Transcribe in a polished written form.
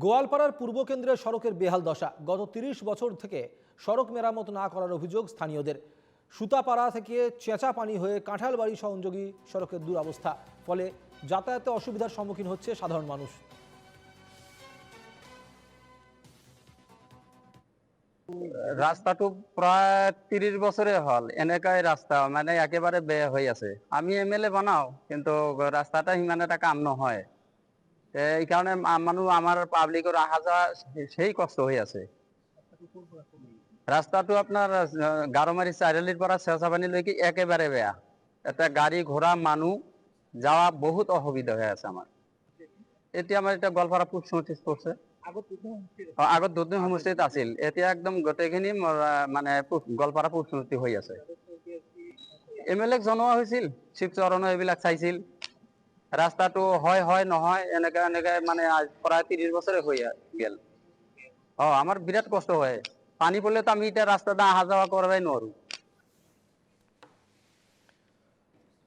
গোয়ালপাড়ার পূর্ব কেন্দ্রের সড়কের বেহাল দশা। গত ৩০ বছর থেকে সড়ক মেরামত না করার অভিযোগ স্থানীয়দের। সুতাপাড়া থেকে চেঁচাপানি হয়ে কাঁঠালবাড়ি সংযোগী সড়কের দুরবস্থা, ফলে যাতায়াতে অসুবিধার সম্মুখীন হচ্ছে সাধারণ মানুষ। রাস্তাটো প্রায় ৩০ বছরের হল এনেকাই রাস্তা মানে একেবারে বেয়া হয়ে আছে। আমি এমএলএ বানাও কিন্তু রাস্তাটা ইমান একটা কাম নহয়। এই কারণে মানুষ আমার পাবলিকের আহা যাওয়া সেই কষ্ট হয়ে আছে। রাস্তাটো আপনার গারোমারি চাৰিআলিৰ পৰা চেঁচাপানী লৈকে একেবারে বেয়া। এটা গাড়ি ঘোড়া মানুষ যাওয়া বহুত অসুবিধা হয়ে আছে আমার। এতিয়া আমার এটা গোৱালপাৰা পূব সমষ্টিত পড়ছে। আগত দুধনৈ সমষ্টিত আছিল, এতিয়া একদম গোটেইখিনি মানে গোৱালপাৰা পূব সমষ্টি হৈ আছে। এমএলএক জনোৱা হৈছিল, শিৱচৰণে এইবিলাক চাইছিল। রাস্তাটো হয় নহয় এনেকে মানে প্রায় ৩০ বছরে হয়ে গেল। আমার বিরাট কষ্ট হয়। পানি পড়লে তো আমি এটা রাস্তাটা আহা যাওয়া করবাই নোৱাৰো।